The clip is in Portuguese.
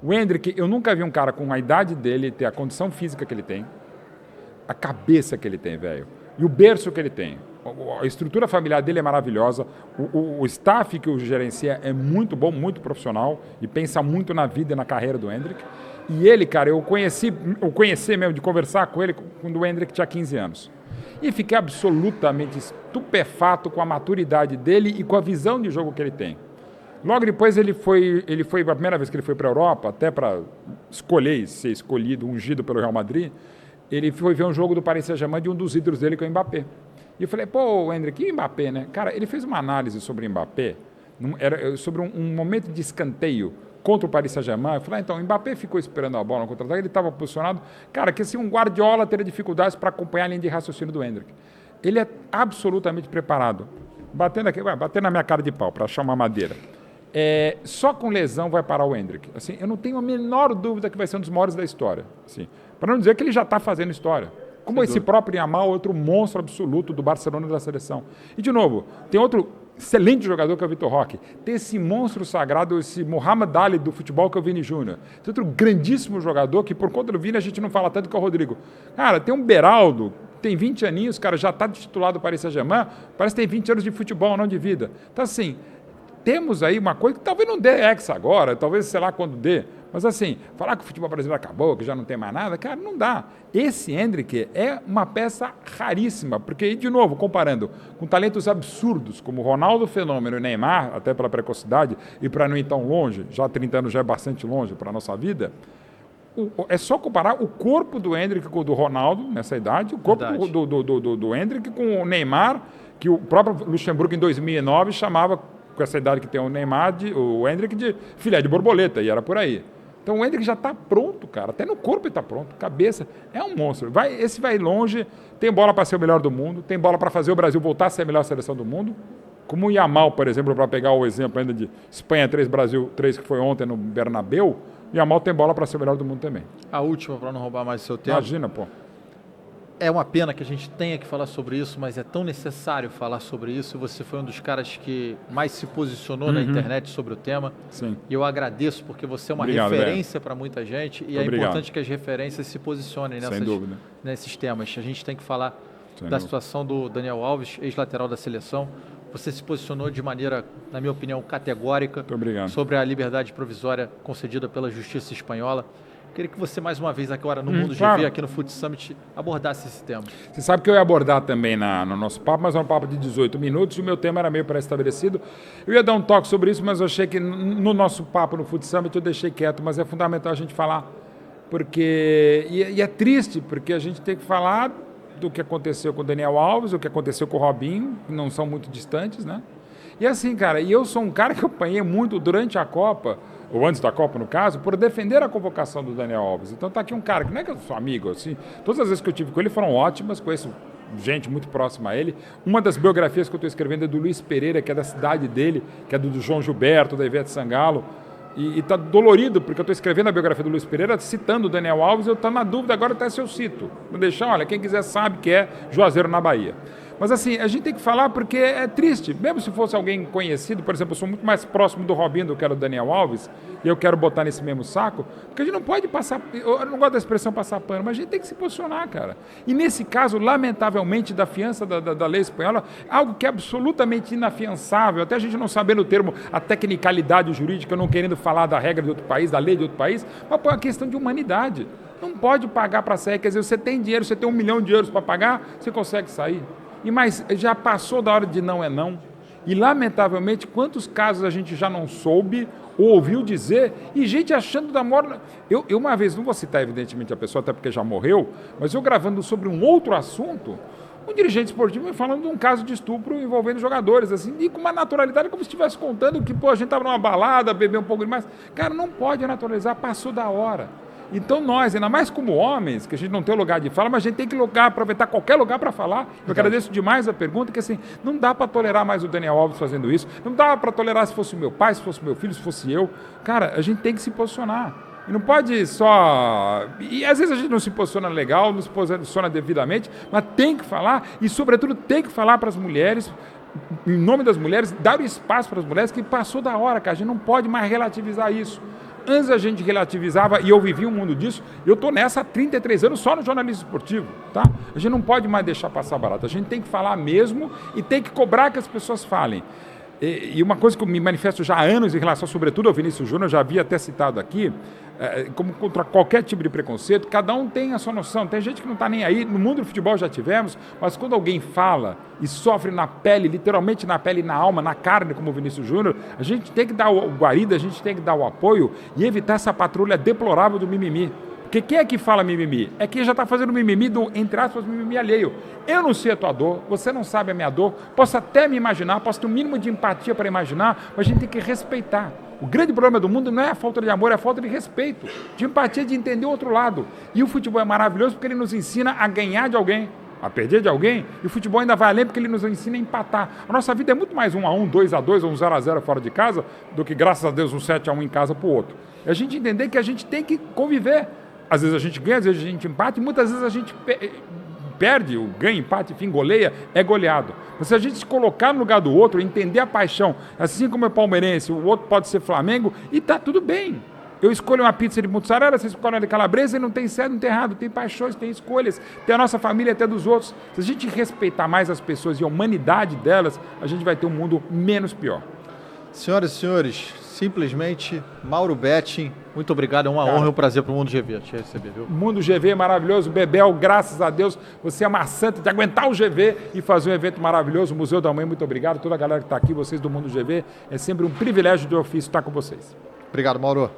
O Endrick, eu nunca vi um cara com a idade dele ter a condição física que ele tem, a cabeça que ele tem, velho, e o berço que ele tem. A estrutura familiar dele é maravilhosa, o staff que o gerencia é muito bom, muito profissional e pensa muito na vida e na carreira do Endrick. E ele, cara, eu conheci mesmo, de conversar com ele quando o Endrick tinha 15 anos. E fiquei absolutamente estupefato com a maturidade dele e com a visão de jogo que ele tem. Logo depois ele foi a primeira vez que ele foi para a Europa, até para escolher, ser escolhido, ungido pelo Real Madrid, ele foi ver um jogo do Paris Saint-Germain de um dos ídolos dele, que é o Mbappé. E eu falei, pô, Endrick, e Mbappé, né? Cara, ele fez uma análise sobre o Mbappé, sobre um momento de escanteio contra o Paris Saint-Germain. Eu falei, então, o Mbappé ficou esperando a bola no contra-ataque, ele estava posicionado. Cara, que assim, um Guardiola teria dificuldades para acompanhar a linha de raciocínio do Endrick. Ele é absolutamente preparado. Batendo na minha cara de pau, para achar uma madeira. Só com lesão vai parar o Endrick. Assim, eu não tenho a menor dúvida que vai ser um dos maiores da história. Assim, para não dizer que ele já está fazendo história. Como esse próprio Yamal, outro monstro absoluto do Barcelona e da seleção. E, de novo, tem outro excelente jogador que é o Vitor Roque. Tem esse monstro sagrado, esse Muhammad Ali do futebol que é o Vini Júnior. Tem outro grandíssimo jogador que, por conta do Vini, a gente não fala tanto, que é o Rodrigo. Cara, tem um Beraldo, tem 20 aninhos, cara, já está titulado do Paris Saint-Germain, parece que tem 20 anos de futebol, não de vida. Então, assim, temos aí uma coisa que talvez não dê ex agora, talvez sei lá quando dê, mas assim, falar que o futebol brasileiro acabou, que já não tem mais nada, cara, não dá. Esse Endrick é uma peça raríssima, porque, de novo, comparando com talentos absurdos, como Ronaldo Fenômeno e Neymar, até pela precocidade, e para não ir tão longe, já 30 anos já é bastante longe para a nossa vida, é só comparar o corpo do Endrick com o do Ronaldo, nessa idade, o corpo do Endrick com o Neymar, que o próprio Luxemburgo, em 2009, chamava, com essa idade que tem o Neymar, o Endrick, de filé de borboleta, e era por aí. Então o Endrick já está pronto, cara. Até no corpo ele está pronto. Cabeça é um monstro. Esse vai longe, tem bola para ser o melhor do mundo, tem bola para fazer o Brasil voltar a ser a melhor seleção do mundo. Como o Yamal, por exemplo, para pegar o exemplo ainda de Espanha 3, Brasil 3, que foi ontem no Bernabéu, o Yamal tem bola para ser o melhor do mundo também. A última, para não roubar mais o seu tempo. Imagina, pô. É uma pena que a gente tenha que falar sobre isso, mas é tão necessário falar sobre isso. Você foi um dos caras que mais se posicionou na internet sobre o tema. Sim. E eu agradeço, porque você é uma referência para muita gente e é importante que as referências se posicionem nesses temas. A gente tem que falar da situação do Daniel Alves, ex-lateral da seleção. Você se posicionou de maneira, na minha opinião, categórica sobre a liberdade provisória concedida pela Justiça Espanhola. Queria que você, mais uma vez, agora no Mundo GV, aqui no Foot Summit, abordasse esse tema. Você sabe que eu ia abordar também no nosso papo, mas é um papo de 18 minutos e o meu tema era meio pré-estabelecido. Eu ia dar um toque sobre isso, mas eu achei que no nosso papo no Foot Summit eu deixei quieto, mas é fundamental a gente falar, porque... E é triste, porque a gente tem que falar do que aconteceu com o Daniel Alves, o que aconteceu com o Robinho, que não são muito distantes, né? E assim, cara, eu sou um cara que eu apanhei muito durante a Copa, ou antes da Copa, no caso, por defender a convocação do Daniel Alves. Então tá aqui um cara que não é que eu sou amigo, assim, todas as vezes que eu tive com ele foram ótimas, conheço gente muito próxima a ele. Uma das biografias que eu estou escrevendo é do Luiz Pereira, que é da cidade dele, que é do João Gilberto, da Ivete Sangalo, e tá dolorido, porque eu estou escrevendo a biografia do Luiz Pereira, citando o Daniel Alves, eu estou na dúvida agora até se eu cito. Vou deixar, olha, quem quiser sabe que é Juazeiro, na Bahia. Mas assim, a gente tem que falar porque é triste. Mesmo se fosse alguém conhecido, por exemplo, eu sou muito mais próximo do Robinho do que do Daniel Alves, e eu quero botar nesse mesmo saco, porque a gente não pode passar, eu não gosto da expressão passar pano, mas a gente tem que se posicionar, cara. E nesse caso, lamentavelmente, da fiança da lei espanhola, algo que é absolutamente inafiançável, até a gente não sabendo o termo, a tecnicalidade jurídica, não querendo falar da regra de outro país, da lei de outro país, mas por uma questão de humanidade. Não pode pagar para sair, quer dizer, você tem dinheiro, você tem 1 milhão de euros para pagar, você consegue sair. Mas já passou da hora de não é não. E, lamentavelmente, quantos casos a gente já não soube ou ouviu dizer, e gente achando da morte... Eu uma vez, não vou citar evidentemente a pessoa, até porque já morreu, mas eu gravando sobre um outro assunto, um dirigente esportivo me falando de um caso de estupro envolvendo jogadores, assim, e com uma naturalidade como se estivesse contando que, a gente estava numa balada, bebeu um pouco demais. Cara, não pode naturalizar, passou da hora. Então nós, ainda mais como homens, que a gente não tem lugar de fala, mas a gente tem que aproveitar qualquer lugar para falar. Eu agradeço demais a pergunta, que assim, não dá para tolerar mais o Daniel Alves fazendo isso, não dá para tolerar se fosse o meu pai, se fosse o meu filho, se fosse eu. Cara, a gente tem que se posicionar. E não pode só... E às vezes a gente não se posiciona legal, não se posiciona devidamente, mas tem que falar, e sobretudo tem que falar para as mulheres, em nome das mulheres, dar o espaço para as mulheres, que passou da hora, cara. A gente não pode mais relativizar isso. antes a gente relativizava, e eu vivi um mundo disso, eu estou nessa há 33 anos só no jornalismo esportivo, tá? A gente não pode mais deixar passar barato, a gente tem que falar mesmo e tem que cobrar que as pessoas falem. E uma coisa que eu me manifesto já há anos em relação, sobretudo, ao Vinícius Júnior, já havia até citado aqui, como contra qualquer tipo de preconceito, cada um tem a sua noção. Tem gente que não está nem aí, no mundo do futebol já tivemos, mas quando alguém fala e sofre na pele, literalmente na pele, na alma, na carne, como o Vinícius Júnior, a gente tem que dar o guarida, a gente tem que dar o apoio e evitar essa patrulha deplorável do mimimi. Porque quem é que fala mimimi? É quem já está fazendo mimimi do, entre aspas, mimimi alheio. Eu não sei a tua dor, você não sabe a minha dor, posso até me imaginar, posso ter um mínimo de empatia para imaginar, mas a gente tem que respeitar. O grande problema do mundo não é a falta de amor, é a falta de respeito, de empatia, de entender o outro lado. E o futebol é maravilhoso porque ele nos ensina a ganhar de alguém, a perder de alguém, e o futebol ainda vai além porque ele nos ensina a empatar. A nossa vida é muito mais 1-1, 2-2 ou 0-0 fora de casa do que, graças a Deus, 7-1 em casa para o outro. É a gente entender que a gente tem que conviver. Às vezes a gente ganha, às vezes a gente empata, e muitas vezes a gente perde, o ganha, empate, enfim, goleia, é goleado. Mas se a gente se colocar no lugar do outro, entender a paixão, assim como é palmeirense, o outro pode ser Flamengo, e tá tudo bem. Eu escolho uma pizza de mussarela, você escolhe uma de calabresa, e não tem certo, não tem errado, tem paixões, tem escolhas, tem a nossa família até dos outros. Se a gente respeitar mais as pessoas e a humanidade delas, a gente vai ter um mundo menos pior. Senhoras e senhores, simplesmente Mauro Betting, muito obrigado, é uma honra e um prazer para o Mundo GV te receber, viu? Mundo GV é maravilhoso, Bebel, graças a Deus, você é uma santa de aguentar o GV e fazer um evento maravilhoso. O Museu da Mãe, muito obrigado, toda a galera que está aqui, vocês do Mundo GV, é sempre um privilégio de ofício estar com vocês. Obrigado, Mauro.